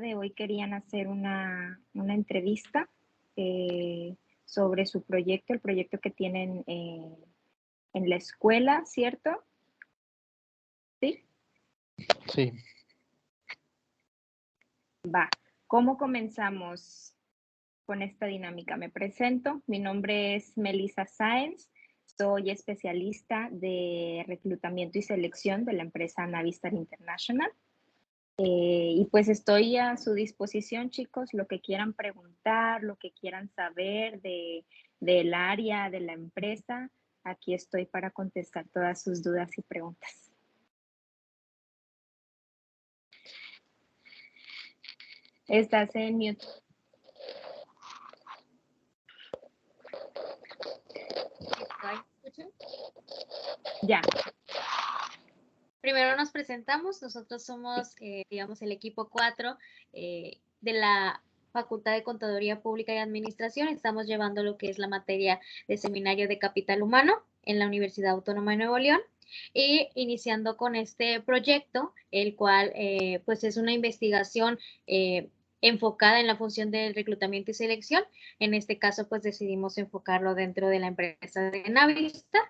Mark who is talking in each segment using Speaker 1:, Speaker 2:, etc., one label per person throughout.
Speaker 1: de hoy querían hacer una entrevista sobre su proyecto, el proyecto que tienen en la escuela, ¿cierto? Sí.
Speaker 2: Sí.
Speaker 1: Va. ¿Cómo comenzamos con esta dinámica? Me presento. Mi nombre es Melissa Sáenz. Soy especialista de reclutamiento y selección de la empresa Navistar International. Y pues estoy a su disposición, chicos, lo que quieran preguntar, lo que quieran saber del área, de la empresa. Aquí estoy para contestar todas sus dudas y preguntas. Estás en mute.
Speaker 3: ¿Escuchan?
Speaker 1: Ya.
Speaker 3: Primero nos presentamos, nosotros somos, digamos, el equipo 4 de la Facultad de Contaduría Pública y Administración. Estamos llevando lo que es la materia de Seminario de Capital Humano en la Universidad Autónoma de Nuevo León y iniciando con este proyecto, el cual pues es una investigación enfocada en la función del reclutamiento y selección. En este caso, pues decidimos enfocarlo dentro de la empresa de Navistar.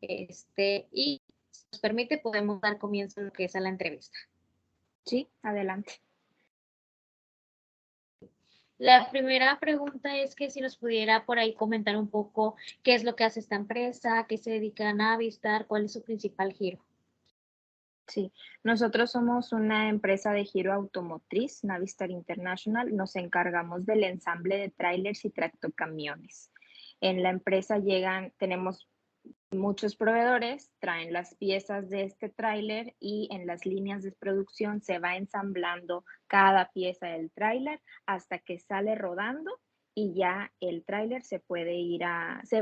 Speaker 3: Y si nos permite, podemos dar comienzo a lo que es a la entrevista.
Speaker 1: Sí, adelante.
Speaker 3: La primera pregunta es que si nos pudiera por ahí comentar un poco qué es lo que hace esta empresa, qué se dedica a Navistar, cuál es su principal giro.
Speaker 1: Sí, nosotros somos una empresa de giro automotriz, Navistar International. Nos encargamos del ensamble de trailers y tractocamiones. En la empresa tenemos muchos proveedores, traen las piezas de este tráiler y en las líneas de producción se va ensamblando cada pieza del tráiler hasta que sale rodando y ya el tráiler se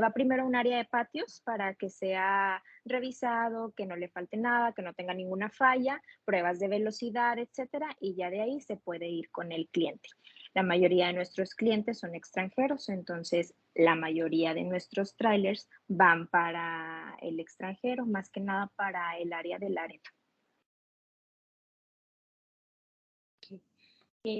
Speaker 1: va primero a un área de patios para que sea revisado, que no le falte nada, que no tenga ninguna falla, pruebas de velocidad, etcétera, y ya de ahí se puede ir con el cliente. La mayoría de nuestros clientes son extranjeros, entonces la mayoría de nuestros trailers van para el extranjero, más que nada para el área del Laredo.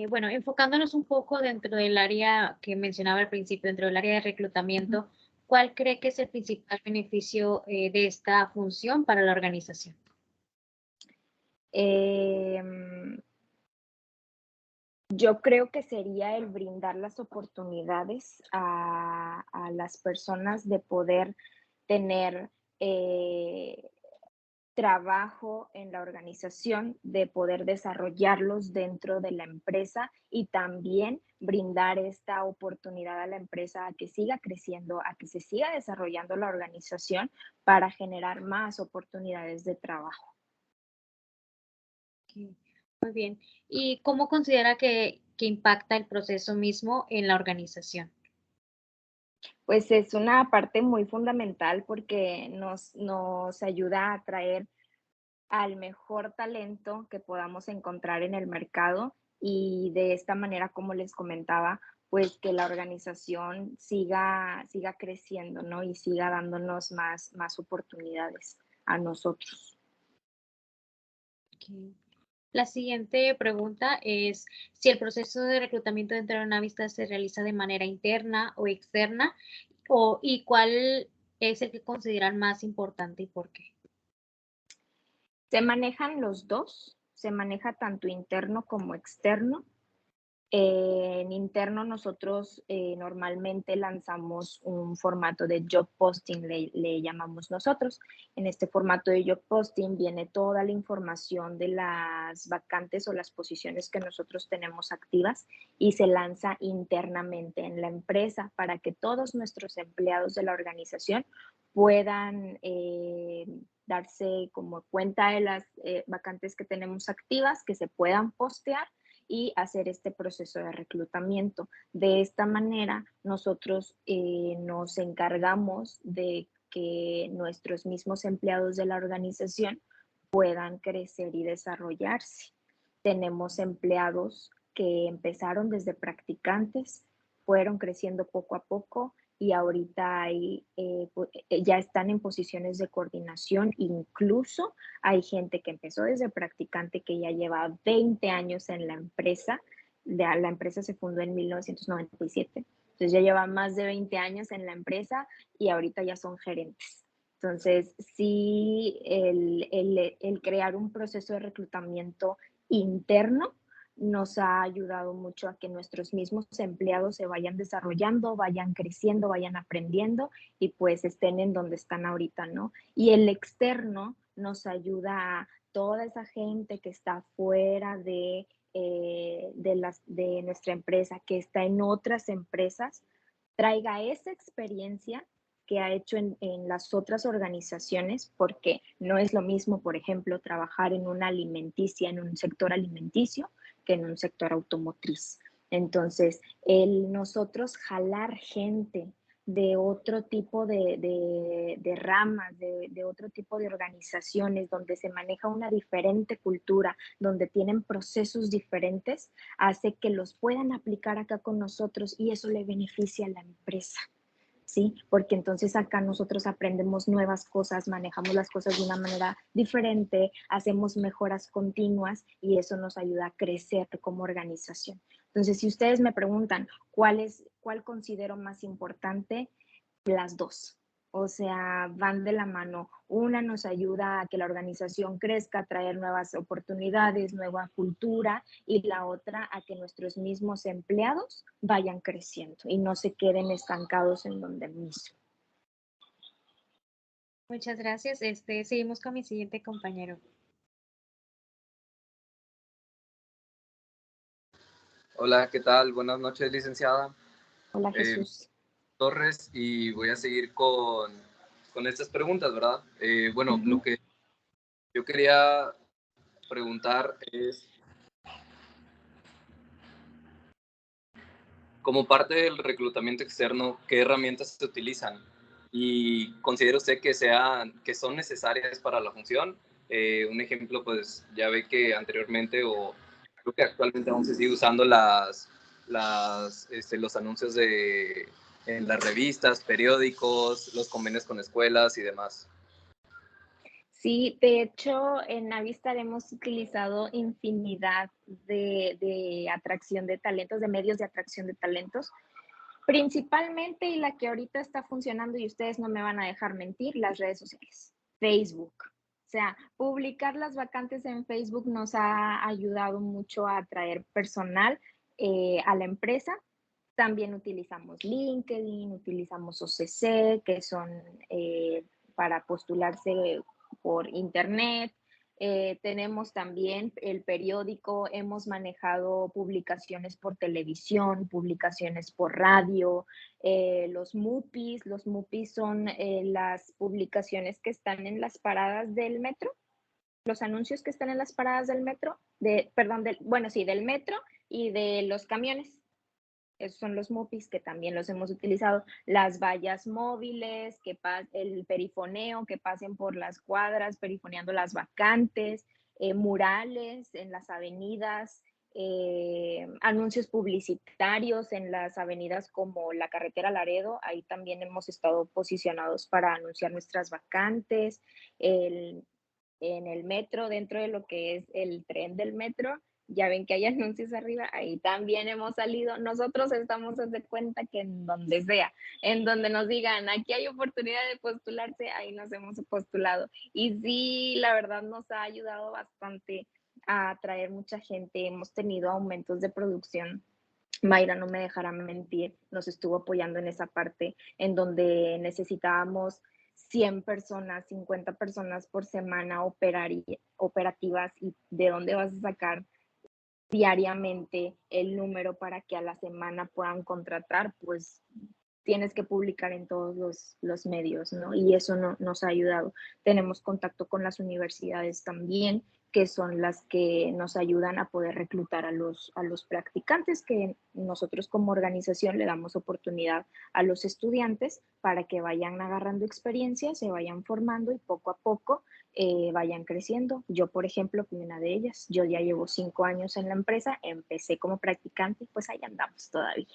Speaker 3: Bueno, enfocándonos un poco dentro del área que mencionaba al principio, dentro del área de reclutamiento, ¿cuál cree que es el principal beneficio de esta función para la organización?
Speaker 1: Yo creo que sería el brindar las oportunidades a las personas de poder tener trabajo en la organización, de poder desarrollarlos dentro de la empresa y también brindar esta oportunidad a la empresa a que siga creciendo, a que se siga desarrollando la organización para generar más oportunidades de trabajo.
Speaker 3: Muy bien. ¿Y cómo considera que impacta el proceso mismo en la organización?
Speaker 1: Pues es una parte muy fundamental porque nos ayuda a atraer al mejor talento que podamos encontrar en el mercado y de esta manera, como les comentaba, pues que la organización siga creciendo, ¿no? Y siga dándonos más oportunidades a nosotros.
Speaker 3: Okay. La siguiente pregunta es si el proceso de reclutamiento dentro de Navistar se realiza de manera interna o externa y cuál es el que consideran más importante y por qué.
Speaker 1: Se manejan los dos, se maneja tanto interno como externo. En interno nosotros normalmente lanzamos un formato de job posting, le llamamos nosotros. En este formato de job posting viene toda la información de las vacantes o las posiciones que nosotros tenemos activas y se lanza internamente en la empresa para que todos nuestros empleados de la organización puedan darse como cuenta de las vacantes que tenemos activas, que se puedan postear y hacer este proceso de reclutamiento. De esta manera, nosotros nos encargamos de que nuestros mismos empleados de la organización puedan crecer y desarrollarse. Tenemos empleados que empezaron desde practicantes, fueron creciendo poco a poco y ahorita ya están en posiciones de coordinación. Incluso hay gente que empezó desde practicante que ya lleva 20 años en la empresa. La empresa se fundó en 1997, entonces ya lleva más de 20 años en la empresa y ahorita ya son gerentes. Entonces, sí, el crear un proceso de reclutamiento interno nos ha ayudado mucho a que nuestros mismos empleados se vayan desarrollando, vayan creciendo, vayan aprendiendo y pues estén en donde están ahorita, ¿no? Y el externo nos ayuda a toda esa gente que está fuera de nuestra empresa, que está en otras empresas, traiga esa experiencia que ha hecho en las otras organizaciones, porque no es lo mismo, por ejemplo, trabajar en una alimenticia, en un sector alimenticio, que en un sector automotriz. Entonces, nosotros jalar gente de otro tipo de ramas, de otro tipo de organizaciones, donde se maneja una diferente cultura, donde tienen procesos diferentes, hace que los puedan aplicar acá con nosotros y eso le beneficia a la empresa. ¿Sí? Porque entonces acá nosotros aprendemos nuevas cosas, manejamos las cosas de una manera diferente, hacemos mejoras continuas y eso nos ayuda a crecer como organización. Entonces, si ustedes me preguntan cuál considero más importante, las dos. O sea, van de la mano. Una nos ayuda a que la organización crezca, a traer nuevas oportunidades, nueva cultura, y la otra a que nuestros mismos empleados vayan creciendo y no se queden estancados en donde mismo.
Speaker 3: Muchas gracias. Seguimos con mi siguiente compañero.
Speaker 2: Hola, ¿qué tal? Buenas noches, licenciada
Speaker 1: Hola, Jesús.
Speaker 2: Torres, y voy a seguir con estas preguntas, ¿verdad? Bueno, lo que yo quería preguntar es, como parte del reclutamiento externo, ¿qué herramientas se utilizan? ¿Y considera usted que son necesarias para la función? Un ejemplo, pues ya ve que anteriormente, o creo que actualmente aún se sigue usando los anuncios en las revistas, periódicos, los convenios con escuelas y demás.
Speaker 1: Sí, de hecho, en Navistar hemos utilizado infinidad de atracción de talentos, de medios de atracción de talentos. Principalmente, y la que ahorita está funcionando, y ustedes no me van a dejar mentir, las redes sociales, Facebook. O sea, publicar las vacantes en Facebook nos ha ayudado mucho a atraer personal a la empresa. También utilizamos LinkedIn, utilizamos OCC, que son para postularse por internet. Tenemos también el periódico, hemos manejado publicaciones por televisión, publicaciones por radio, los MUPIs son las publicaciones que están en las paradas del metro, los anuncios que están en las paradas del metro, del metro y de los camiones. Esos son los MUPIs que también los hemos utilizado. Las vallas móviles, el perifoneo, que pasen por las cuadras, perifoneando las vacantes, murales en las avenidas, anuncios publicitarios en las avenidas como la carretera Laredo. Ahí también hemos estado posicionados para anunciar nuestras vacantes. En el metro, dentro de lo que es el tren del metro, ya ven que hay anuncios arriba, ahí también hemos salido. Nosotros estamos de cuenta que en donde sea, en donde nos digan, aquí hay oportunidad de postularse, ahí nos hemos postulado. Y sí, la verdad nos ha ayudado bastante a atraer mucha gente. Hemos tenido aumentos de producción. Mayra no me dejará mentir, nos estuvo apoyando en esa parte en donde necesitábamos 100 personas, 50 personas por semana operativas, y de dónde vas a sacar diariamente el número para que a la semana puedan contratar, pues tienes que publicar en todos los medios, ¿no? Y eso nos ha ayudado. Tenemos contacto con las universidades también, que son las que nos ayudan a poder reclutar a los practicantes, que nosotros como organización le damos oportunidad a los estudiantes para que vayan agarrando experiencia, se vayan formando y poco a poco vayan creciendo. Yo, por ejemplo, fui una de ellas. Yo ya llevo 5 años en la empresa, empecé como practicante y pues ahí andamos todavía.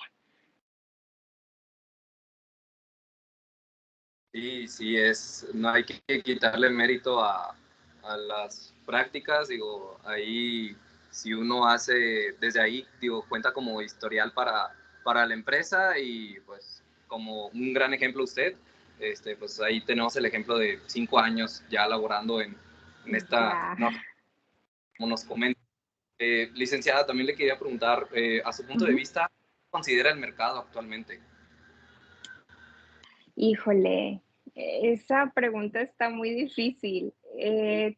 Speaker 2: Sí, sí, no hay que quitarle mérito a las prácticas, digo, ahí si uno hace, desde ahí, digo, cuenta como historial para la empresa y pues como un gran ejemplo usted, pues ahí tenemos el ejemplo de 5 años ya laborando en esta,
Speaker 1: Ya.
Speaker 2: no, como nos comenta. Licenciada, también le quería preguntar, a su punto de
Speaker 1: Ujú.
Speaker 2: vista, ¿qué considera el mercado actualmente?
Speaker 1: Híjole, esa pregunta está muy difícil.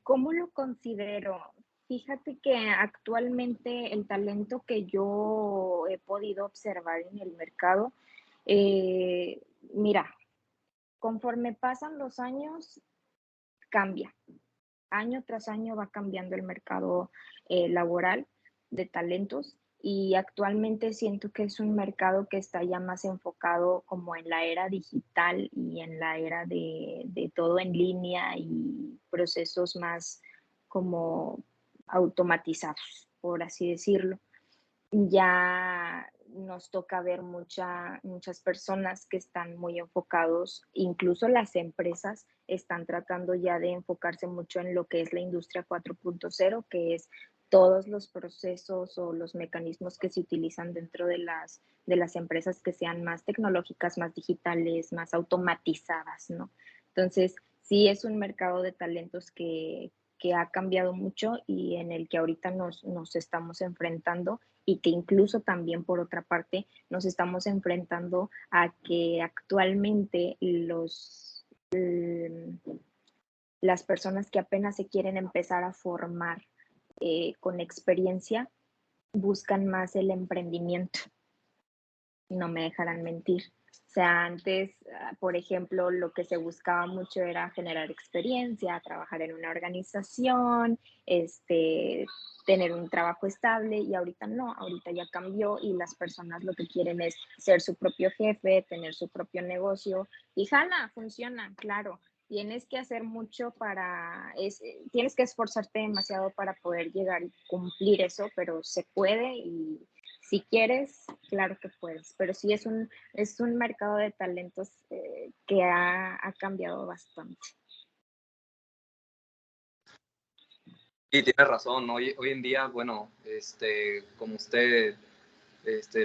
Speaker 1: ¿Cómo lo considero? Fíjate que actualmente el talento que yo he podido observar en el mercado, eh, mira, conforme pasan los años, cambia. Año tras año va cambiando el mercado laboral de talentos y actualmente siento que es un mercado que está ya más enfocado como en la era digital y en la era de todo en línea y procesos más como automatizados, por así decirlo. Ya nos toca ver muchas personas que están muy enfocados, incluso las empresas están tratando ya de enfocarse mucho en lo que es la industria 4.0, que es todos los procesos o los mecanismos que se utilizan dentro de las empresas que sean más tecnológicas, más digitales, más automatizadas, ¿no? Entonces, sí es un mercado de talentos que ha cambiado mucho y en el que ahorita nos estamos enfrentando y que incluso también por otra parte nos estamos enfrentando a que actualmente las personas que apenas se quieren empezar a formar con experiencia buscan más el emprendimiento, no me dejarán mentir. O sea, antes, por ejemplo, lo que se buscaba mucho era generar experiencia, trabajar en una organización, tener un trabajo estable y ahorita no, ahorita ya cambió y las personas lo que quieren es ser su propio jefe, tener su propio negocio y jala, funciona, claro. Tienes que hacer mucho tienes que esforzarte demasiado para poder llegar y cumplir eso, pero se puede y si quieres, claro que puedes, pero sí es un mercado de talentos que ha cambiado bastante.
Speaker 2: Sí, tiene razón. Hoy en día, bueno, como usted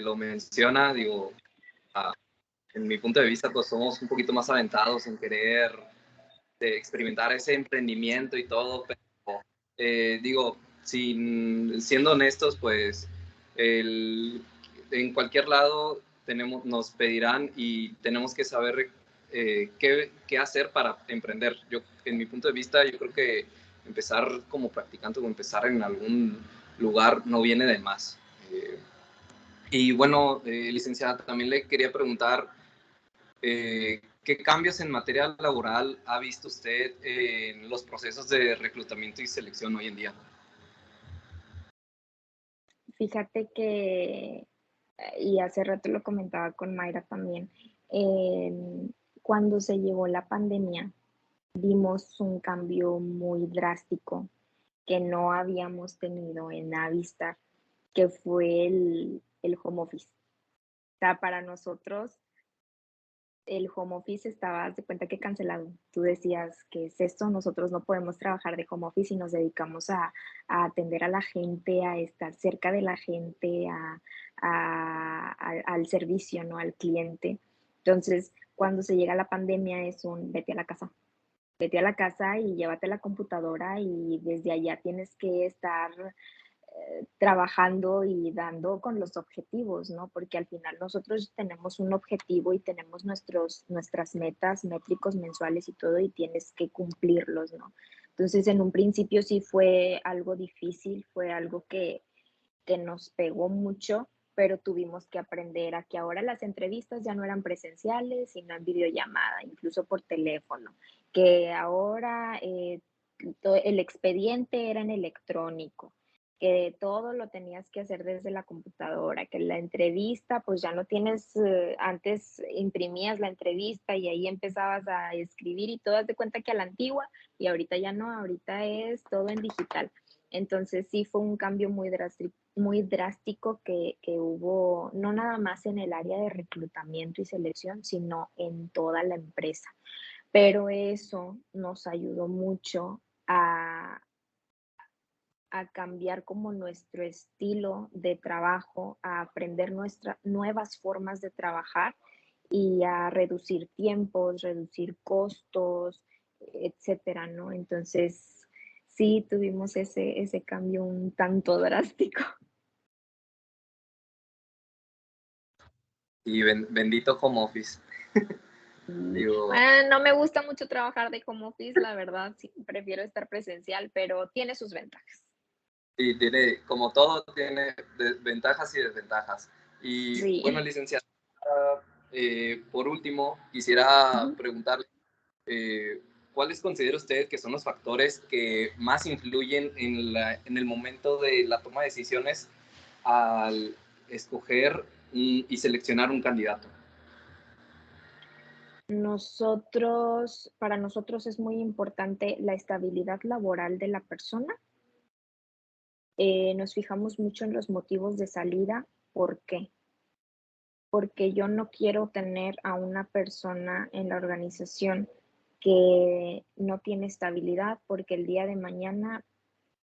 Speaker 2: lo menciona, digo, en mi punto de vista, pues somos un poquito más aventados en querer experimentar ese emprendimiento y todo, pero digo, siendo honestos, pues en cualquier lado nos pedirán y tenemos que saber qué hacer para emprender. Yo, en mi punto de vista, yo creo que empezar como practicante o empezar en algún lugar no viene de más. Y bueno, licenciada, también le quería preguntar, ¿qué cambios en materia laboral ha visto usted en los procesos de reclutamiento y selección hoy en día?
Speaker 1: Fíjate que, y hace rato lo comentaba con Mayra también, cuando se llegó la pandemia, vimos un cambio muy drástico que no habíamos tenido en Avistar, que fue el home office. O sea, para nosotros el home office estaba, haz de cuenta que cancelado. Tú decías, ¿qué es esto? Nosotros no podemos trabajar de home office y nos dedicamos a atender a la gente, a estar cerca de la gente, al servicio, ¿no? Al cliente. Entonces, cuando se llega la pandemia es un vete a la casa. Vete a la casa y llévate la computadora y desde allá tienes que estar trabajando y dando con los objetivos, ¿no? Porque al final nosotros tenemos un objetivo y tenemos nuestras metas, métricos mensuales y todo, y tienes que cumplirlos, ¿no? Entonces, en un principio sí fue algo difícil, fue algo que nos pegó mucho, pero tuvimos que aprender a que ahora las entrevistas ya no eran presenciales, sino en videollamada, incluso por teléfono, que ahora el expediente era en electrónico, que todo lo tenías que hacer desde la computadora, que la entrevista, pues ya no tienes, antes imprimías la entrevista y ahí empezabas a escribir y todo, haz de cuenta que a la antigua, y ahorita ya no, ahorita es todo en digital. Entonces sí fue un cambio muy drástico que hubo, no nada más en el área de reclutamiento y selección, sino en toda la empresa. pero eso nos ayudó mucho a cambiar como nuestro estilo de trabajo, a aprender nuevas formas de trabajar y a reducir tiempos, reducir costos, etcétera, ¿no? Entonces, sí tuvimos ese cambio un tanto drástico.
Speaker 2: Y bendito home office. Digo,
Speaker 1: Bueno, no me gusta mucho trabajar de home office, la verdad, sí, prefiero estar presencial, pero tiene sus ventajas.
Speaker 2: y tiene, como todo, tiene ventajas y desventajas. Y bueno,
Speaker 1: Sí.
Speaker 2: licenciada, por último, quisiera
Speaker 1: Ujú.
Speaker 2: preguntarle, ¿cuáles considera usted que son los factores que más influyen en el momento de la toma de decisiones al escoger y seleccionar un candidato?
Speaker 1: Para nosotros es muy importante la estabilidad laboral de la persona. Nos fijamos mucho en los motivos de salida. ¿Por qué? Porque yo no quiero tener a una persona en la organización que no tiene estabilidad, porque el día de mañana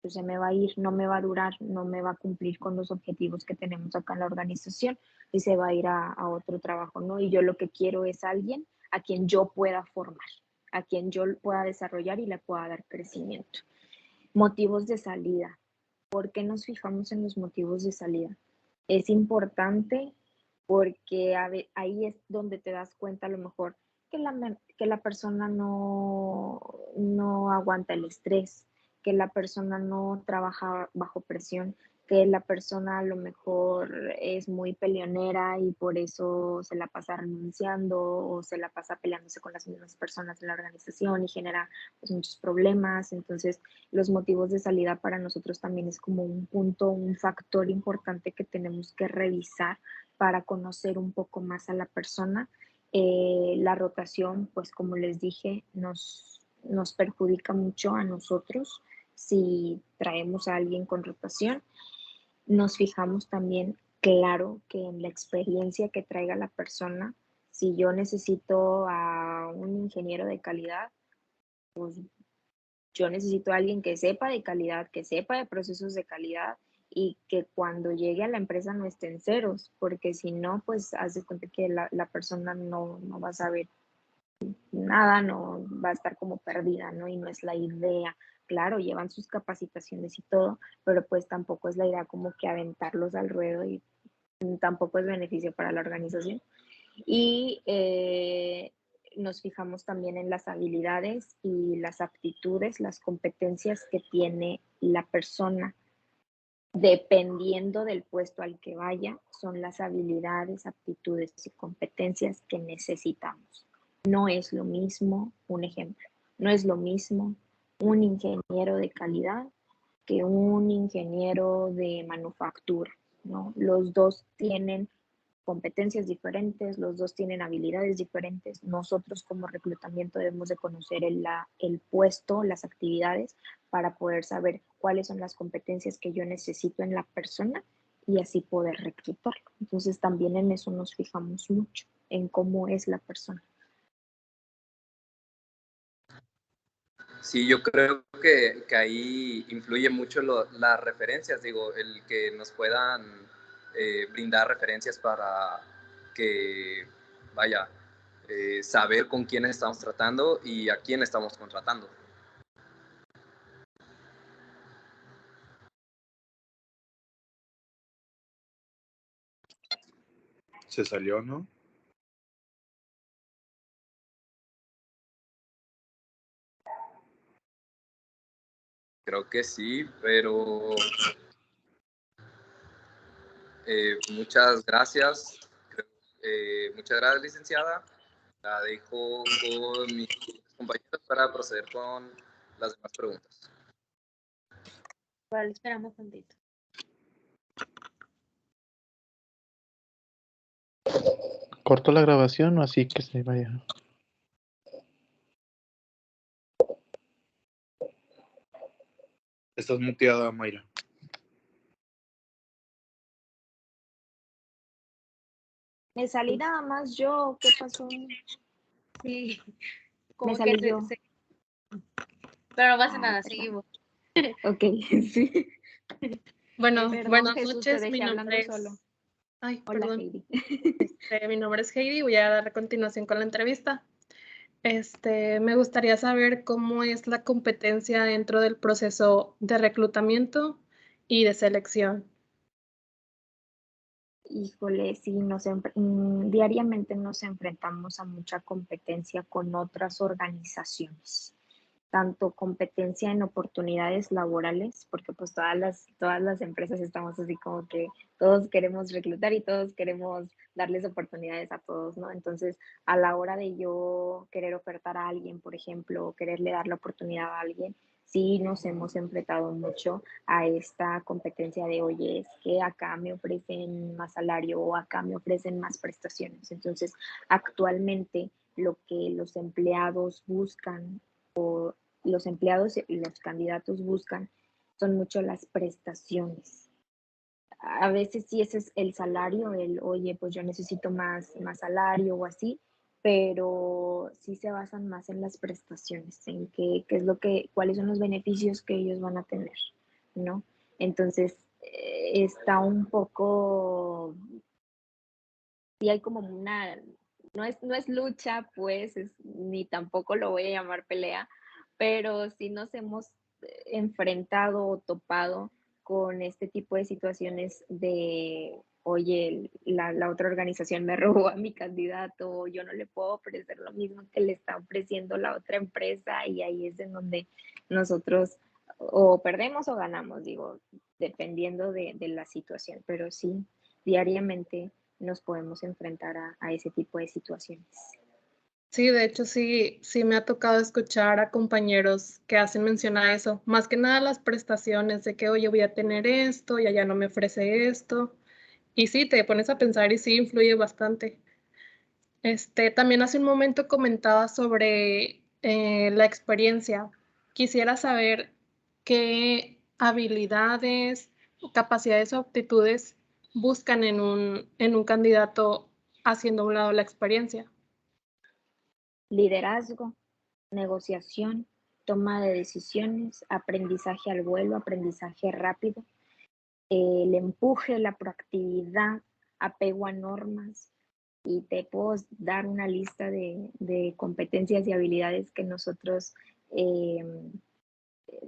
Speaker 1: pues se me va a ir, no me va a durar, no me va a cumplir con los objetivos que tenemos acá en la organización y se va a ir a otro trabajo, ¿no? Y yo lo que quiero es alguien a quien yo pueda formar, a quien yo pueda desarrollar y le pueda dar crecimiento. Motivos de salida. ¿Por qué nos fijamos en los motivos de salida? Es importante porque ahí es donde te das cuenta a lo mejor que la persona no aguanta el estrés, que la persona no trabaja bajo presión, que la persona a lo mejor es muy peleonera y por eso se la pasa renunciando o se la pasa peleándose con las mismas personas en la organización y genera pues, muchos problemas. Entonces, los motivos de salida para nosotros también es como un punto, un factor importante que tenemos que revisar para conocer un poco más a la persona. La rotación, pues como les dije, nos perjudica mucho a nosotros si traemos a alguien con rotación. Nos fijamos también, claro, que en la experiencia que traiga la persona, si yo necesito a un ingeniero de calidad, pues yo necesito a alguien que sepa de calidad, que sepa de procesos de calidad y que cuando llegue a la empresa no esté en ceros, porque si no, pues haz de cuenta que la persona no va a saber nada, no va a estar como perdida, ¿no? Y no es la idea. Claro, llevan sus capacitaciones y todo, pero pues tampoco es la idea como que aventarlos al ruedo y tampoco es beneficio para la organización. Y nos fijamos también en las habilidades y las aptitudes, las competencias que tiene la persona. Dependiendo del puesto al que vaya, son las habilidades, aptitudes y competencias que necesitamos. No es lo mismo, un ejemplo, no es lo mismo un ingeniero de calidad que un ingeniero de manufactura, ¿no? Los dos tienen competencias diferentes, los dos tienen habilidades diferentes. Nosotros como reclutamiento debemos de conocer el puesto, las actividades, para poder saber cuáles son las competencias que yo necesito en la persona y así poder reclutarlo. Entonces también en eso nos fijamos mucho, en cómo es la persona.
Speaker 2: Sí, yo creo que ahí influye mucho las referencias, digo, el que nos puedan brindar referencias para que, vaya, saber con quién estamos tratando y a quién estamos contratando.
Speaker 4: Se salió, ¿no?
Speaker 2: Creo que sí, pero muchas gracias. Muchas gracias, licenciada. La dejo con mis compañeros para proceder con las demás preguntas.
Speaker 3: Vale, esperamos tantito.
Speaker 5: ¿Corto la grabación o así que se vaya?
Speaker 4: Estás muteada, Mayra.
Speaker 1: Me salí nada más yo, ¿qué pasó?
Speaker 3: Sí, Como
Speaker 1: salí
Speaker 3: que
Speaker 1: yo.
Speaker 3: Pero no pasa
Speaker 1: Ay,
Speaker 3: nada,
Speaker 1: perdón.
Speaker 3: seguimos.
Speaker 1: Ok, sí.
Speaker 6: Bueno,
Speaker 1: Perdón,
Speaker 6: buenas
Speaker 1: Jesús, te
Speaker 6: noches, mi
Speaker 1: dejé hablando
Speaker 6: nombre
Speaker 1: solo.
Speaker 6: es... Ay,
Speaker 1: Hola,
Speaker 6: perdón.
Speaker 1: Heidi.
Speaker 6: Mi nombre es Heidi, voy a dar a continuación con la entrevista. Me gustaría saber cómo es la competencia dentro del proceso de reclutamiento y de selección.
Speaker 1: Híjole, sí, diariamente nos enfrentamos a mucha competencia con otras organizaciones, tanto competencia en oportunidades laborales, porque pues todas las empresas estamos así como que todos queremos reclutar y todos queremos darles oportunidades a todos, ¿no? Entonces, a la hora de yo querer ofertar a alguien, por ejemplo, o quererle dar la oportunidad a alguien, sí nos hemos enfrentado mucho a esta competencia de, oye, es que acá me ofrecen más salario o acá me ofrecen más prestaciones. Entonces, actualmente lo que los empleados buscan o los empleados y los candidatos buscan son mucho las prestaciones. A veces sí ese es el salario, oye, pues yo necesito más salario o así, pero sí se basan más en las prestaciones, en cuáles son los beneficios que ellos van a tener, ¿no? Entonces, está un poco, sí hay como no es lucha, pues, ni tampoco lo voy a llamar pelea, pero sí nos hemos enfrentado o topado con este tipo de situaciones de, oye, la otra organización me robó a mi candidato, o yo no le puedo ofrecer lo mismo que le está ofreciendo la otra empresa, y ahí es en donde nosotros o perdemos o ganamos, digo, dependiendo de la situación, pero sí, diariamente nos podemos enfrentar a ese tipo de situaciones.
Speaker 6: Sí, de hecho sí me ha tocado escuchar a compañeros que hacen mención a eso, más que nada las prestaciones de que, oye, voy a tener esto y allá no me ofrece esto. Y sí, te pones a pensar y sí influye bastante. También hace un momento comentaba sobre la experiencia. Quisiera saber qué habilidades, capacidades o aptitudes buscan en un candidato haciendo a un lado la experiencia.
Speaker 1: Liderazgo, negociación, toma de decisiones, aprendizaje al vuelo, aprendizaje rápido, el empuje, la proactividad, apego a normas, y te puedo dar una lista de competencias y habilidades que nosotros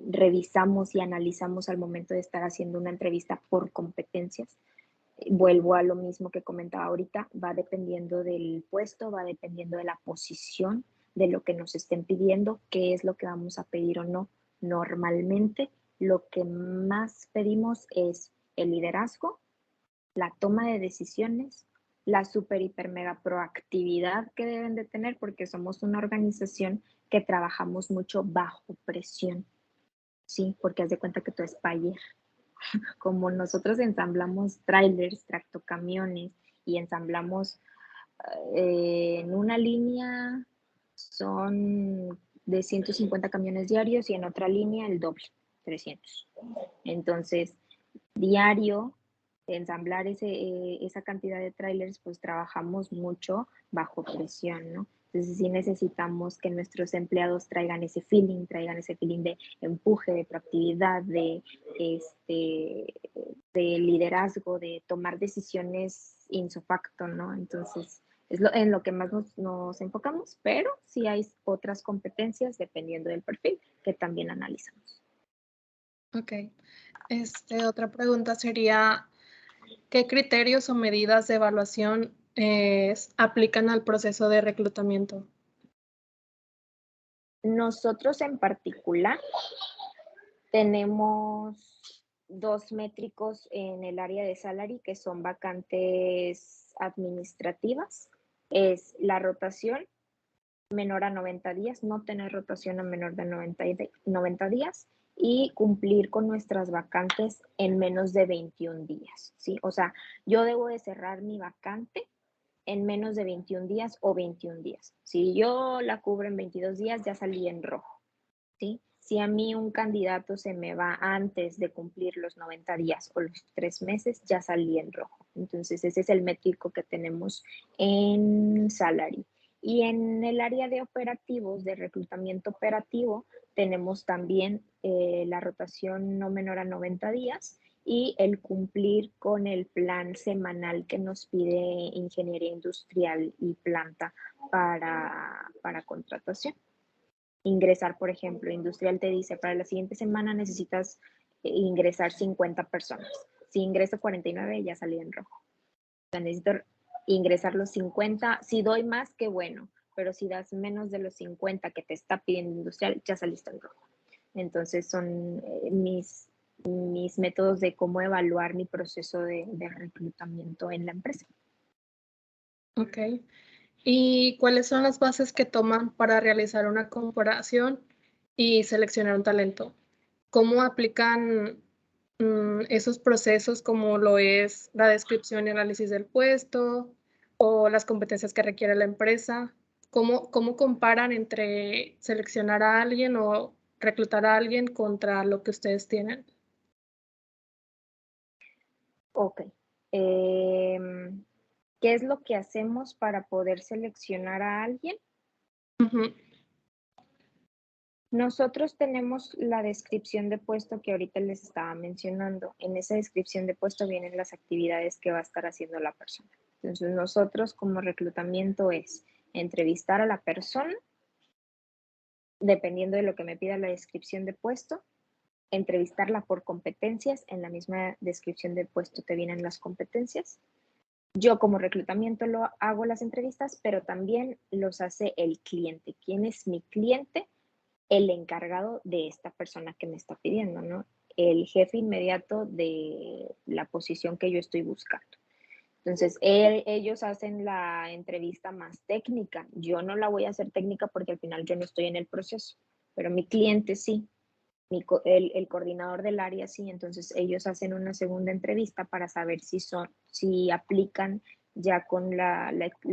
Speaker 1: revisamos y analizamos al momento de estar haciendo una entrevista por competencias. Vuelvo a lo mismo que comentaba ahorita, va dependiendo del puesto, va dependiendo de la posición, de lo que nos estén pidiendo, qué es lo que vamos a pedir o no. Normalmente lo que más pedimos es el liderazgo, la toma de decisiones, la super, hiper, mega proactividad que deben de tener, porque somos una organización que trabajamos mucho bajo presión, ¿sí? Porque haz de cuenta que tú es Payer. Como nosotros ensamblamos trailers, tractocamiones y ensamblamos en una línea son de 150 camiones diarios y en otra línea el doble, 300. Entonces, diario, ensamblar esa cantidad de trailers, pues trabajamos mucho bajo presión, ¿no? Entonces sí necesitamos que nuestros empleados traigan ese feeling de empuje, de proactividad, de liderazgo, de tomar decisiones ipso facto, ¿no? Entonces es en lo que más nos enfocamos, pero sí hay otras competencias dependiendo del perfil que también analizamos.
Speaker 6: Ok. Otra pregunta sería, ¿qué criterios o medidas de evaluación aplican al proceso de reclutamiento?
Speaker 1: Nosotros en particular tenemos 2 métricos en el área de salary que son vacantes administrativas. Es la rotación menor a 90 días, no tener rotación a menor de 90 días y cumplir con nuestras vacantes en menos de 21 días, ¿sí? O sea, yo debo de cerrar mi vacante en menos de 21 días o 21 días. Si yo la cubro en 22 días, ya salí en rojo, ¿sí? Si a mí un candidato se me va antes de cumplir los 90 días o los 3 meses, ya salí en rojo. Entonces, ese es el métrico que tenemos en salary. Y en el área de operativos, de reclutamiento operativo, tenemos también la rotación no menor a 90 días y el cumplir con el plan semanal que nos pide Ingeniería Industrial y Planta para contratación. Ingresar, por ejemplo, Industrial te dice, para la siguiente semana necesitas ingresar 50 personas. Si ingreso 49, ya salí en rojo. O sea, necesito ingresar los 50. Si doy más, qué bueno, pero si das menos de los 50 que te está pidiendo Industrial, ya saliste en rojo. Entonces son mis métodos de cómo evaluar mi proceso de reclutamiento en la empresa.
Speaker 6: Ok. ¿Y cuáles son las bases que toman para realizar una comparación y seleccionar un talento? ¿Cómo aplican esos procesos como lo es la descripción y análisis del puesto o las competencias que requiere la empresa? ¿Cómo comparan entre seleccionar a alguien o reclutar a alguien contra lo que ustedes tienen?
Speaker 1: Ok. ¿Qué es lo que hacemos para poder seleccionar a alguien?
Speaker 6: Ujú.
Speaker 1: Nosotros tenemos la descripción de puesto que ahorita les estaba mencionando. En esa descripción de puesto vienen las actividades que va a estar haciendo la persona. Entonces, nosotros como reclutamiento es entrevistar a la persona, dependiendo de lo que me pida la descripción de puesto, entrevistarla por competencias. En la misma descripción de puesto te vienen las competencias. Yo como reclutamiento lo hago las entrevistas, pero también los hace el cliente. ¿Quién es mi cliente? El encargado de esta persona que me está pidiendo, ¿no? El jefe inmediato de la posición que yo estoy buscando. Entonces, ellos hacen la entrevista más técnica. Yo no la voy a hacer técnica porque al final yo no estoy en el proceso, pero mi cliente sí, el coordinador del área sí. Entonces, ellos hacen una segunda entrevista para saber si aplican ya con la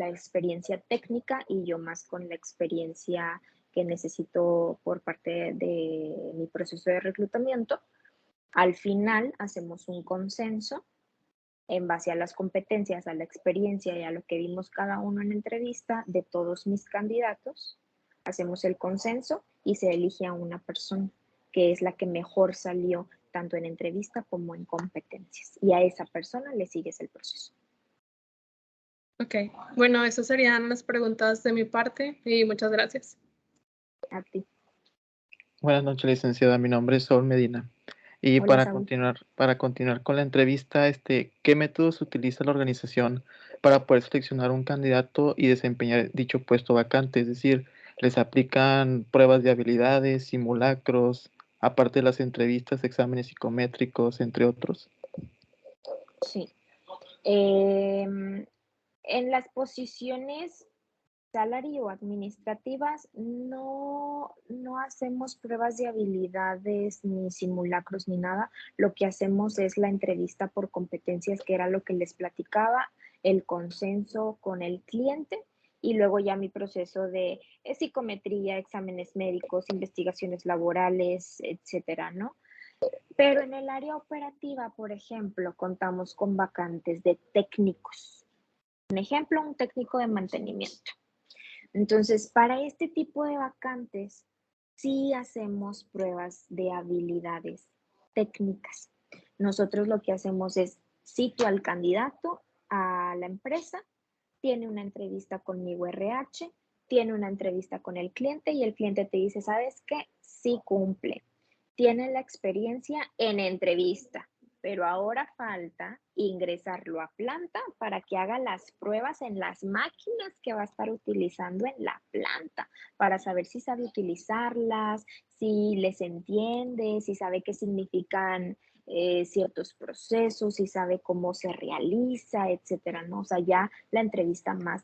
Speaker 1: experiencia técnica y yo más con la experiencia que necesito por parte de mi proceso de reclutamiento. Al final hacemos un consenso en base a las competencias, a la experiencia y a lo que vimos cada uno en entrevista de todos mis candidatos. Hacemos el consenso y se elige a una persona que es la que mejor salió tanto en entrevista como en competencias. Y a esa persona le sigues el proceso.
Speaker 6: Ok, bueno, esas serían las preguntas de mi parte y muchas gracias.
Speaker 1: A ti.
Speaker 5: Buenas noches, licenciada. Mi nombre es Saúl Medina. Y
Speaker 1: Hola,
Speaker 5: para
Speaker 1: Saúl.
Speaker 5: continuar con la entrevista, ¿qué métodos utiliza la organización para poder seleccionar un candidato y desempeñar dicho puesto vacante? Es decir, ¿les aplican pruebas de habilidades, simulacros, aparte de las entrevistas, exámenes psicométricos, entre otros?
Speaker 1: Sí. En las posiciones salary o administrativas no hacemos pruebas de habilidades ni simulacros ni nada. Lo que hacemos es la entrevista por competencias, que era lo que les platicaba, el consenso con el cliente y luego ya mi proceso de psicometría, exámenes médicos, investigaciones laborales, etcétera, ¿no? Pero en el área operativa, por ejemplo, contamos con vacantes de técnicos. Un ejemplo, un técnico de mantenimiento. Entonces, para este tipo de vacantes, sí hacemos pruebas de habilidades técnicas. Nosotros lo que hacemos es cito al candidato a la empresa, tiene una entrevista conmigo RH, tiene una entrevista con el cliente y el cliente te dice, ¿sabes qué? Sí cumple. Tiene la experiencia en entrevista, pero ahora falta ingresarlo a planta para que haga las pruebas en las máquinas que va a estar utilizando en la planta, para saber si sabe utilizarlas, si les entiende, si sabe qué significan ciertos procesos, si sabe cómo se realiza, etcétera, ¿no? O sea, ya la entrevista más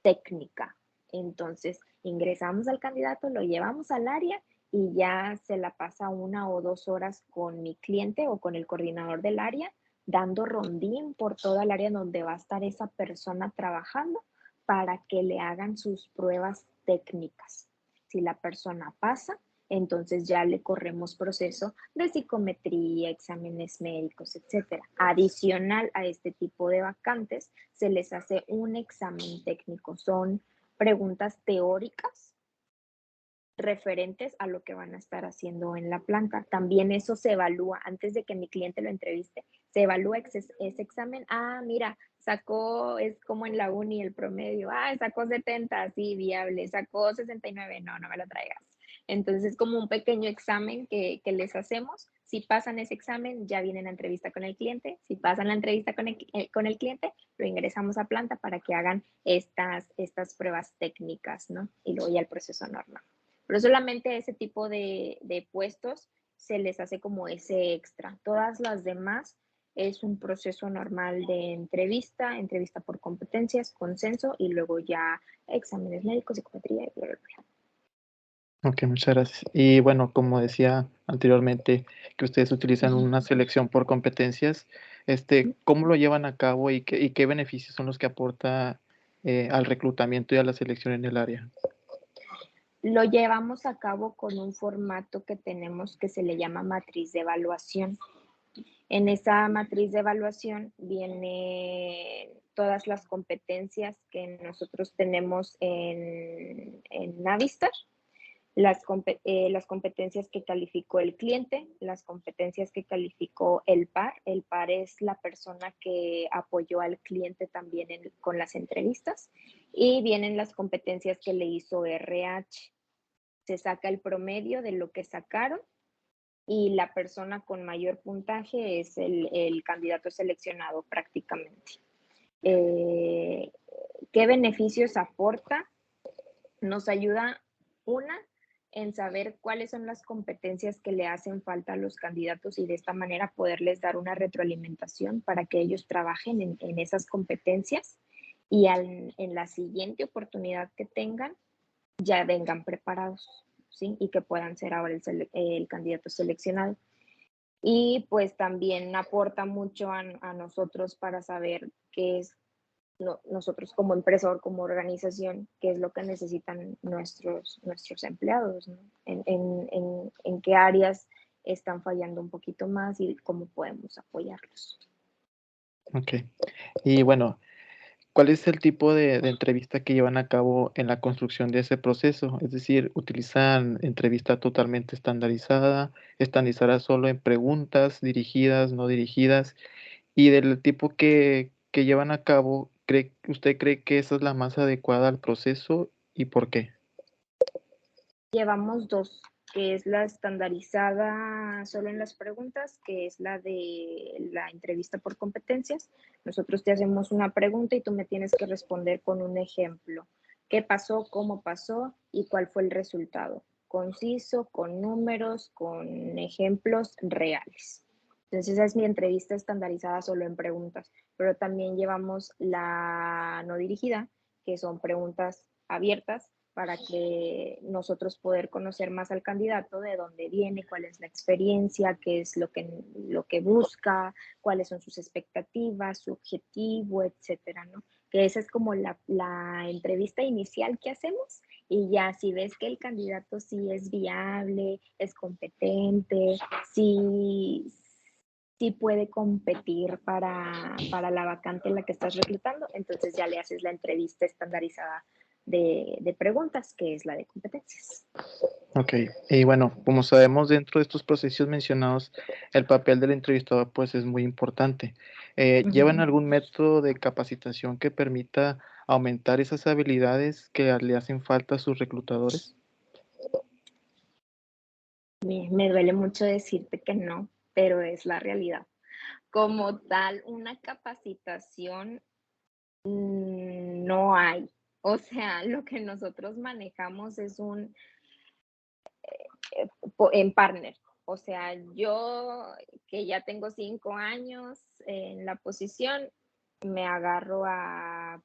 Speaker 1: técnica. Entonces, ingresamos al candidato, lo llevamos al área y ya se la pasa 1 o 2 horas con mi cliente o con el coordinador del área, dando rondín por toda el área donde va a estar esa persona trabajando para que le hagan sus pruebas técnicas. Si la persona pasa, entonces ya le corremos proceso de psicometría, exámenes médicos, etcétera. Adicional a este tipo de vacantes, se les hace un examen técnico. Son preguntas teóricas referentes a lo que van a estar haciendo en la planta. También eso se evalúa antes de que mi cliente lo entreviste. Se evalúa ese examen. Ah, mira, sacó, es como en la uni el promedio. Ah, sacó 70, sí, viable. Sacó 69, no me lo traigas. Entonces es como un pequeño examen que les hacemos. Si pasan ese examen, ya vienen a entrevista con el cliente. Si pasan la entrevista con el cliente, lo ingresamos a planta para que hagan estas pruebas técnicas, ¿no? Y luego ya el proceso normal. Pero solamente ese tipo de puestos se les hace como ese extra. Todas las demás es un proceso normal de entrevista por competencias, consenso y luego ya exámenes médicos, psicometría y bla, bla, bla.
Speaker 5: Ok, muchas gracias. Y bueno, como decía anteriormente, que ustedes utilizan una selección por competencias, ¿cómo lo llevan a cabo y qué beneficios son los que aporta al reclutamiento y a la selección en el área?
Speaker 1: Lo llevamos a cabo con un formato que tenemos que se le llama matriz de evaluación. En esa matriz de evaluación vienen todas las competencias que nosotros tenemos en Navistar, las competencias que calificó el cliente, las competencias que calificó el par. El par es la persona que apoyó al cliente también con las entrevistas. Y vienen las competencias que le hizo RH. Se saca el promedio de lo que sacaron y la persona con mayor puntaje es el candidato seleccionado prácticamente. ¿Qué beneficios aporta? Nos ayuda, en saber cuáles son las competencias que le hacen falta a los candidatos y de esta manera poderles dar una retroalimentación para que ellos trabajen en esas competencias y en la siguiente oportunidad que tengan ya vengan preparados, ¿sí? Y que puedan ser ahora el candidato seleccionado. Y pues también aporta mucho a nosotros para saber qué es nosotros como empresa o como organización, qué es lo que necesitan nuestros empleados, ¿no? En qué áreas están fallando un poquito más y cómo podemos apoyarlos.
Speaker 5: Ok. Y bueno, ¿cuál es el tipo de entrevista que llevan a cabo en la construcción de ese proceso? Es decir, ¿utilizan entrevista totalmente estandarizada solo en preguntas dirigidas, no dirigidas? Y del tipo que llevan a cabo, ¿usted cree que esa es la más adecuada al proceso y por qué?
Speaker 1: Llevamos dos, que es la estandarizada solo en las preguntas, que es la de la entrevista por competencias. Nosotros te hacemos una pregunta y tú me tienes que responder con un ejemplo. ¿Qué pasó? ¿Cómo pasó? ¿Y cuál fue el resultado? Conciso, con números, con ejemplos reales. Entonces, esa es mi entrevista estandarizada solo en preguntas, pero también llevamos la no dirigida, que son preguntas abiertas para que nosotros poder conocer más al candidato, de dónde viene, cuál es la experiencia, qué es lo que busca, cuáles son sus expectativas, su objetivo, etcétera, ¿no? Que esa es como la entrevista inicial que hacemos y ya si ves que el candidato sí es viable, es competente, sí puede competir para la vacante en la que estás reclutando, entonces ya le haces la entrevista estandarizada de preguntas, que es la de competencias.
Speaker 5: Ok, y bueno, como sabemos, dentro de estos procesos mencionados, el papel del entrevistador pues es muy importante. ¿Llevan algún método de capacitación que permita aumentar esas habilidades que le hacen falta a sus reclutadores?
Speaker 1: Me duele mucho decirte que no, pero es la realidad. Como tal, una capacitación no hay. O sea, lo que nosotros manejamos es en partner. O sea, yo que ya tengo 5 años en la posición, me agarro a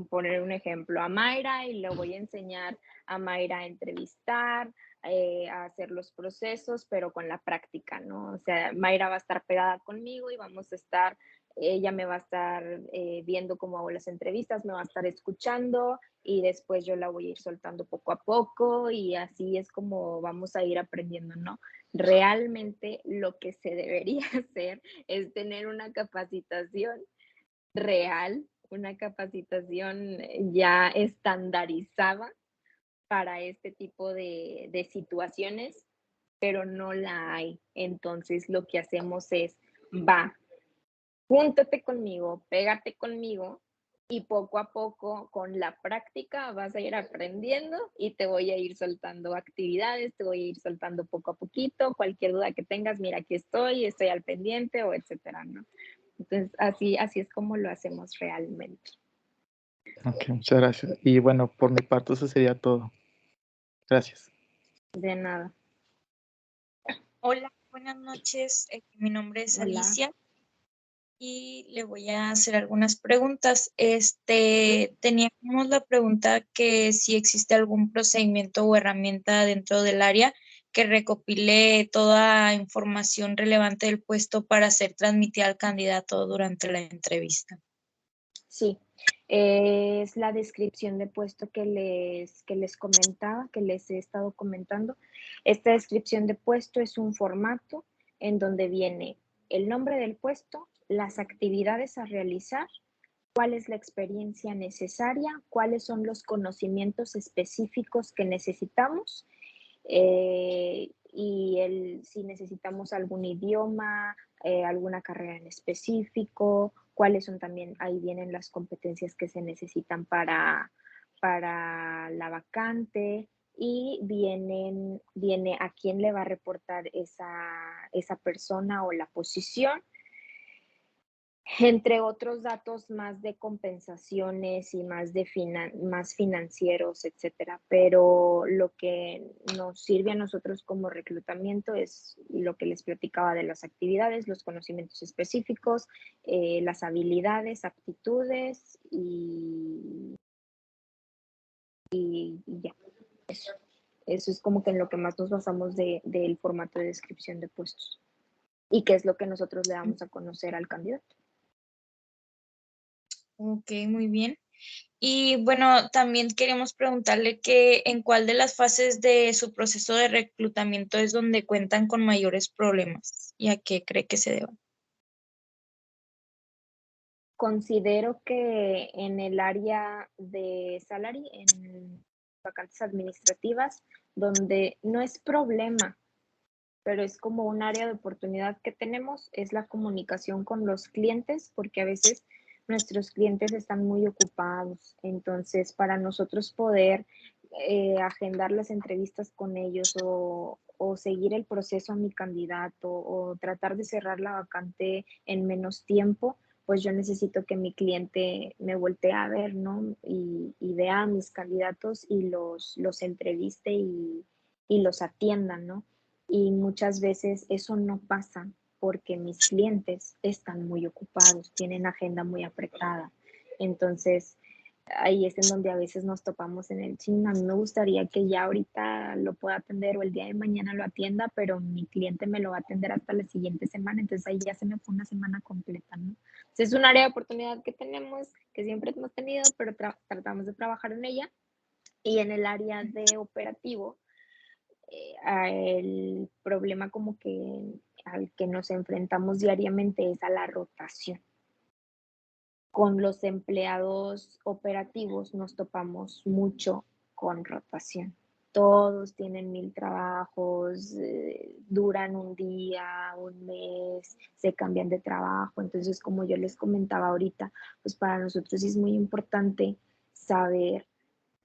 Speaker 1: poner un ejemplo a Mayra y le voy a enseñar a Mayra a entrevistar, a hacer los procesos, pero con la práctica, ¿no? O sea, Mayra va a estar pegada conmigo y ella me va a estar viendo cómo hago las entrevistas, me va a estar escuchando y después yo la voy a ir soltando poco a poco y así es como vamos a ir aprendiendo, ¿no? Realmente lo que se debería hacer es tener una capacitación real una capacitación ya estandarizada para este tipo de situaciones, pero no la hay. Entonces lo que hacemos es, va, júntate conmigo, pégate conmigo y poco a poco con la práctica vas a ir aprendiendo y te voy a ir soltando actividades, te voy a ir soltando poco a poquito, cualquier duda que tengas, mira, aquí estoy al pendiente o etcétera, ¿no? Entonces, así es como lo hacemos realmente.
Speaker 5: Ok, muchas gracias. Y bueno, por mi parte eso sería todo. Gracias.
Speaker 1: De nada.
Speaker 7: Hola, buenas noches. Mi nombre es
Speaker 1: Hola.
Speaker 7: Alicia y le voy a hacer algunas preguntas. Teníamos la pregunta que si existe algún procedimiento o herramienta dentro del área que recopile toda información relevante del puesto para ser transmitida al candidato durante la entrevista.
Speaker 1: Sí, es la descripción de puesto que les comentaba, que les he estado comentando. Esta descripción de puesto es un formato en donde viene el nombre del puesto, las actividades a realizar, cuál es la experiencia necesaria, cuáles son los conocimientos específicos que necesitamos y si necesitamos algún idioma, alguna carrera en específico, cuáles son también, ahí vienen las competencias que se necesitan para la vacante y viene a quién le va a reportar esa persona o la posición, entre otros datos más de compensaciones y más financieros, etcétera. Pero lo que nos sirve a nosotros como reclutamiento es lo que les platicaba de las actividades, los conocimientos específicos, las habilidades, aptitudes y ya. Eso es como que en lo que más nos basamos del formato de descripción de puestos y qué es lo que nosotros le damos a conocer al candidato.
Speaker 7: Ok, muy bien. Y bueno, también queremos preguntarle que en cuál de las fases de su proceso de reclutamiento es donde cuentan con mayores problemas y a qué cree que se deban.
Speaker 1: Considero que en el área de salary, en vacantes administrativas, donde no es problema, pero es como un área de oportunidad que tenemos, es la comunicación con los clientes, porque a veces nuestros clientes están muy ocupados. Entonces, para nosotros poder agendar las entrevistas con ellos o seguir el proceso a mi candidato o tratar de cerrar la vacante en menos tiempo, pues yo necesito que mi cliente me voltee a ver, ¿no? Y vea a mis candidatos y los entreviste y los atiendan, ¿no? Y muchas veces eso no pasa porque mis clientes están muy ocupados, tienen agenda muy apretada. Entonces, ahí es en donde a veces nos topamos en el chin. A mí me gustaría que ya ahorita lo pueda atender o el día de mañana lo atienda, pero mi cliente me lo va a atender hasta la siguiente semana. Entonces ahí ya se me fue una semana completa, ¿no? Entonces, es un área de oportunidad que tenemos, que siempre hemos tenido, pero tratamos de trabajar en ella. Y en el área de operativo, el problema como que al que nos enfrentamos diariamente es a la rotación. Con los empleados operativos nos topamos mucho con rotación. Todos tienen 1000 trabajos, duran un día, un mes, se cambian de trabajo. Entonces, como yo les comentaba ahorita, pues para nosotros es muy importante saber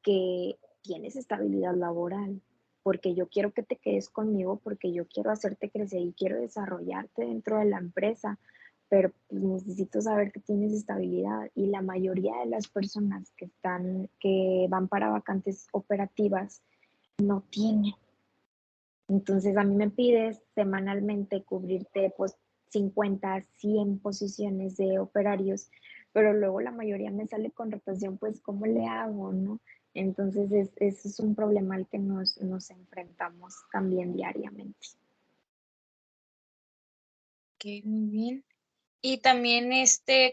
Speaker 1: que tienes estabilidad laboral, porque yo quiero que te quedes conmigo, porque yo quiero hacerte crecer y quiero desarrollarte dentro de la empresa, pero pues necesito saber que tienes estabilidad y la mayoría de las personas que van para vacantes operativas no tienen. Entonces a mí me pides semanalmente cubrirte pues 50, 100 posiciones de operarios, pero luego la mayoría me sale con rotación, pues ¿cómo le hago, no? Entonces ese es un problema al que nos enfrentamos también diariamente.
Speaker 7: Ok, muy bien. Y también,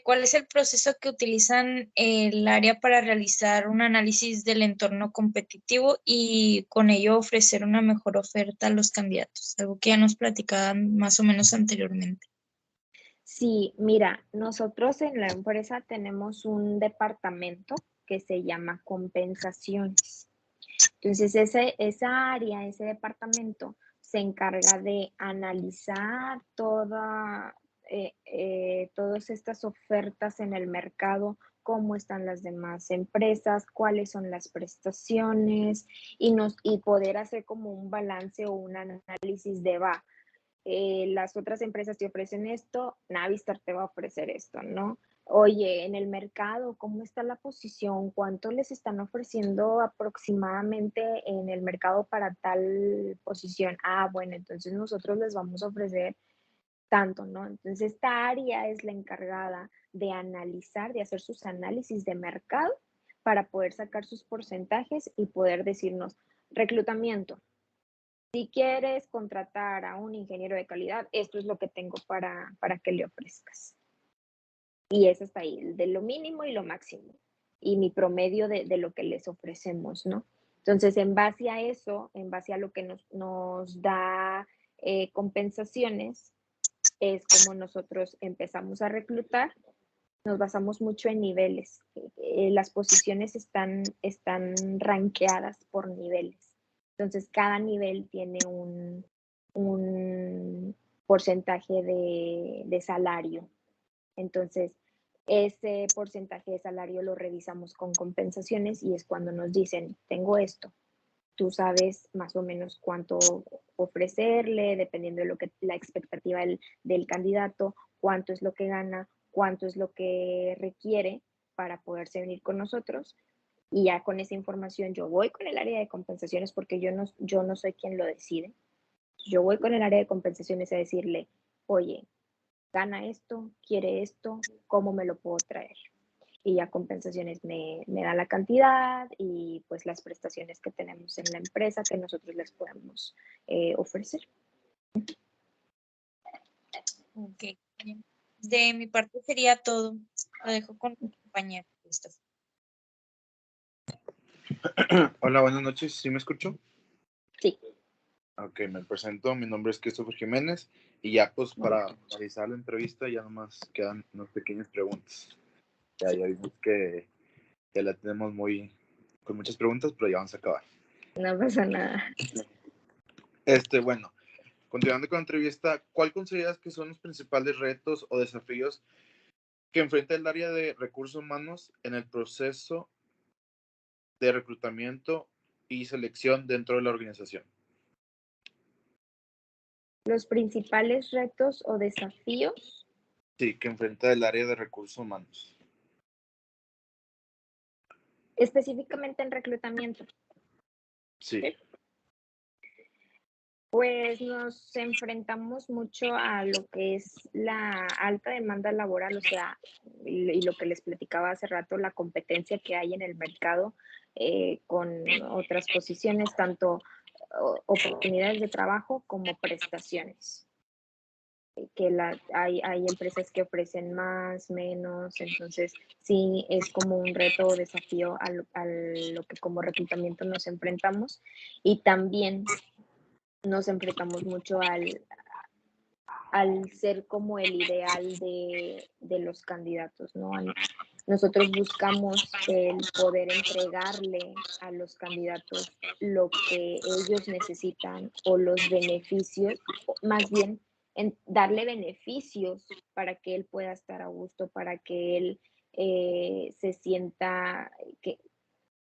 Speaker 7: ¿cuál es el proceso que utilizan el área para realizar un análisis del entorno competitivo y con ello ofrecer una mejor oferta a los candidatos? Algo que ya nos platicaban más o menos anteriormente.
Speaker 1: Sí, mira, nosotros en la empresa tenemos un departamento que se llama compensaciones. Entonces, esa área, ese departamento se encarga de analizar todas estas ofertas en el mercado, cómo están las demás empresas, cuáles son las prestaciones y poder hacer como un balance o un análisis de las otras empresas te ofrecen esto, Navistar te va a ofrecer esto, ¿no? Oye, en el mercado, ¿cómo está la posición? ¿Cuánto les están ofreciendo aproximadamente en el mercado para tal posición? Ah, bueno, entonces nosotros les vamos a ofrecer tanto, ¿no? Entonces esta área es la encargada de analizar, de hacer sus análisis de mercado para poder sacar sus porcentajes y poder decirnos, reclutamiento, si quieres contratar a un ingeniero de calidad, esto es lo que tengo para que le ofrezcas. Y es hasta ahí, de lo mínimo y lo máximo. Y mi promedio de lo que les ofrecemos, ¿no? Entonces, en base a eso, en base a lo que nos da compensaciones, es como nosotros empezamos a reclutar. Nos basamos mucho en niveles. Las posiciones están rankeadas por niveles. Entonces, cada nivel tiene un porcentaje de salario. Entonces, ese porcentaje de salario lo revisamos con compensaciones y es cuando nos dicen, tengo esto. Tú sabes más o menos cuánto ofrecerle, dependiendo de la expectativa del candidato, cuánto es lo que gana, cuánto es lo que requiere para poderse venir con nosotros. Y ya con esa información yo voy con el área de compensaciones porque yo no soy quien lo decide. Yo voy con el área de compensaciones a decirle, oye, gana esto, quiere esto, ¿cómo me lo puedo traer? Y ya compensaciones me da la cantidad y pues las prestaciones que tenemos en la empresa que nosotros les podemos ofrecer.
Speaker 7: Ok, bien. De mi parte sería todo. Lo dejo con mi compañero. Listo.
Speaker 4: Hola, buenas noches. ¿Sí me escucho?
Speaker 1: Sí.
Speaker 4: Ok, me presento. Mi nombre es Christopher Jiménez y ya pues para realizar la entrevista ya nomás quedan unas pequeñas preguntas. Ya vimos que la tenemos con muchas preguntas, pero ya vamos a acabar.
Speaker 1: No pasa nada.
Speaker 4: Bueno, continuando con la entrevista, ¿cuál consideras que son los principales retos o desafíos que enfrenta el área de recursos humanos en el proceso de reclutamiento y selección dentro de la organización?
Speaker 1: Los principales retos o desafíos.
Speaker 4: Sí, que enfrenta el área de recursos humanos.
Speaker 1: Específicamente en reclutamiento.
Speaker 4: Sí.
Speaker 1: ¿Sí? Pues nos enfrentamos mucho a lo que es la alta demanda laboral, o sea, y lo que les platicaba hace rato, la competencia que hay en el mercado con otras posiciones, tanto oportunidades de trabajo como prestaciones. Hay empresas que ofrecen más, menos, entonces sí es como un reto o desafío a lo que como reclutamiento nos enfrentamos y también nos enfrentamos mucho al ser como el ideal de los candidatos, ¿no? Nosotros buscamos el poder entregarle a los candidatos lo que ellos necesitan o los beneficios, más bien darle beneficios para que él pueda estar a gusto, para que él se sienta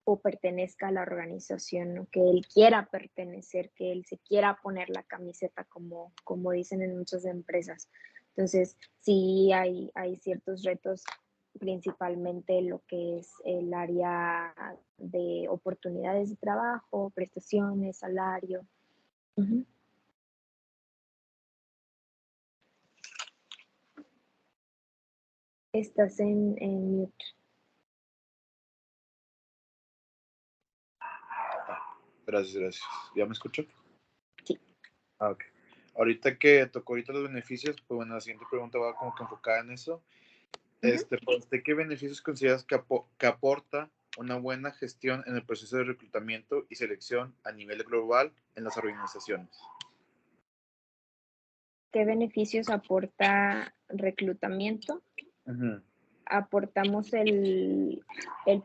Speaker 1: o pertenezca a la organización, ¿no? Que él quiera pertenecer, que él se quiera poner la camiseta, como dicen en muchas empresas. Entonces, sí hay ciertos retos, principalmente lo que es el área de oportunidades de trabajo, prestaciones, salario. Uh-huh. Estás en mute.
Speaker 4: Gracias. ¿Ya me escuchó?
Speaker 1: Sí.
Speaker 4: Ok. Ahorita que tocó los beneficios, pues bueno, la siguiente pregunta va como que enfocada en eso.
Speaker 1: Uh-huh.
Speaker 4: ¿Qué beneficios consideras que aporta una buena gestión en el proceso de reclutamiento y selección a nivel global en las organizaciones?
Speaker 1: ¿Qué beneficios aporta reclutamiento.
Speaker 4: Ujú.
Speaker 1: Aportamos el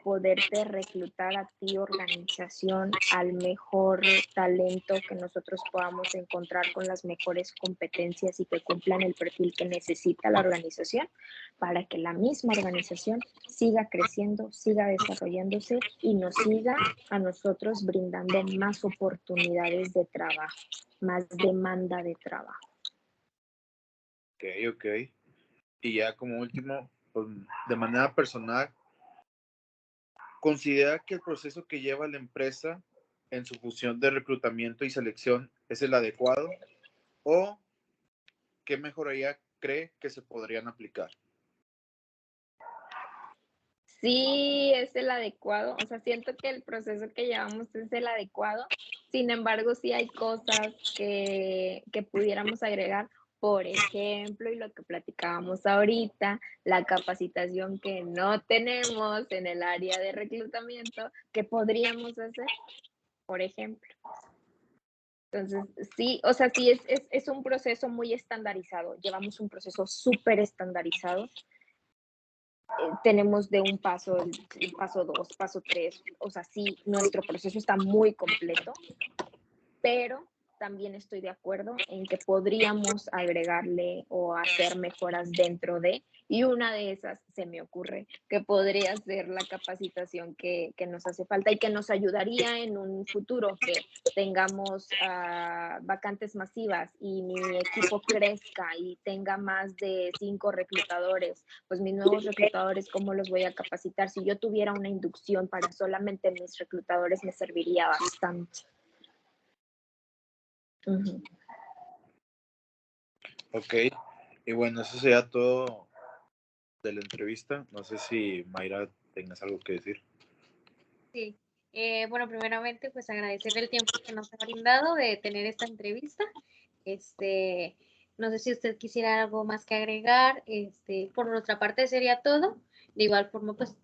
Speaker 1: poderte reclutar a ti, organización, al mejor talento que nosotros podamos encontrar con las mejores competencias y que cumplan el perfil que necesita la organización para que la misma organización siga creciendo, siga desarrollándose y nos siga a nosotros brindando más oportunidades de trabajo, más demanda de trabajo.
Speaker 4: Ok. Y ya como último, pues, de manera personal, ¿considera que el proceso que lleva la empresa en su función de reclutamiento y selección es el adecuado? ¿O qué mejoría cree que se podrían aplicar?
Speaker 1: Sí, es el adecuado, o sea, siento que el proceso que llevamos es el adecuado, sin embargo, sí hay cosas que pudiéramos agregar, por ejemplo, y lo que platicábamos ahorita, la capacitación que no tenemos en el área de reclutamiento, que podríamos hacer, por ejemplo. Entonces, sí, o sea, sí es un proceso muy estandarizado, llevamos un proceso súper estandarizado. Tenemos de un paso, el paso 2, paso 3, o sea, sí, nuestro proceso está muy completo, pero también estoy de acuerdo en que podríamos agregarle o hacer mejoras dentro de, y una de esas se me ocurre que podría ser la capacitación que nos hace falta y que nos ayudaría en un futuro que tengamos vacantes masivas y mi equipo crezca y tenga más de 5 reclutadores, pues mis nuevos reclutadores, ¿cómo los voy a capacitar? Si yo tuviera una inducción para solamente mis reclutadores, me serviría bastante. Uh-huh.
Speaker 4: Ok, y bueno, eso sería todo de la entrevista. No sé si Mayra tengas algo que decir.
Speaker 3: Sí. Bueno, primeramente, pues agradecer el tiempo que nos ha brindado de tener esta entrevista. No sé si usted quisiera algo más que agregar. Por nuestra parte sería todo. De igual forma, pues,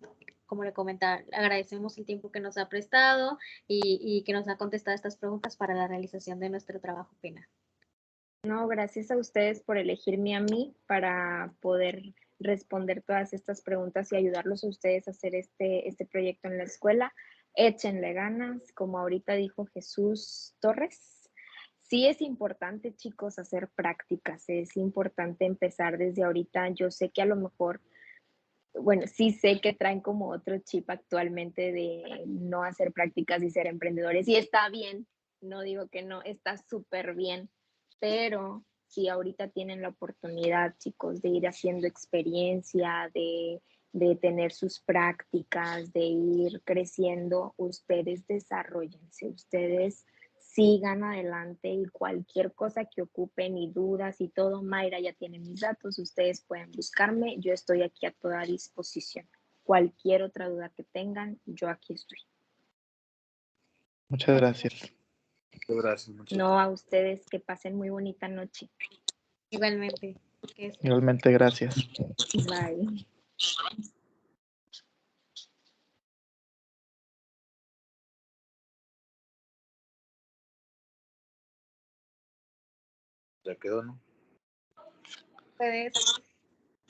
Speaker 3: como le comentaba, agradecemos el tiempo que nos ha prestado y que nos ha contestado estas preguntas para la realización de nuestro trabajo penal.
Speaker 1: No, gracias a ustedes por elegirme a mí para poder responder todas estas preguntas y ayudarlos a ustedes a hacer este proyecto en la escuela. Échenle ganas, como ahorita dijo Jesús Torres. Sí es importante, chicos, hacer prácticas, es importante empezar desde ahorita. Yo sé que a lo mejor, bueno, sí sé que traen como otro chip actualmente de no hacer prácticas y ser emprendedores, y está bien, no digo que no, está súper bien, pero si ahorita tienen la oportunidad, chicos, de ir haciendo experiencia, de tener sus prácticas, de ir creciendo, ustedes desarrollense, ustedes sigan adelante y cualquier cosa que ocupen y dudas y todo, Mayra ya tiene mis datos, ustedes pueden buscarme, yo estoy aquí a toda disposición. Cualquier otra duda que tengan, yo aquí estoy.
Speaker 5: Muchas gracias.
Speaker 4: Gracias.
Speaker 1: No, a ustedes, que pasen muy bonita noche.
Speaker 3: Igualmente.
Speaker 5: Igualmente, gracias.
Speaker 1: Bye.
Speaker 4: Ya quedó, ¿no?
Speaker 3: Puedes.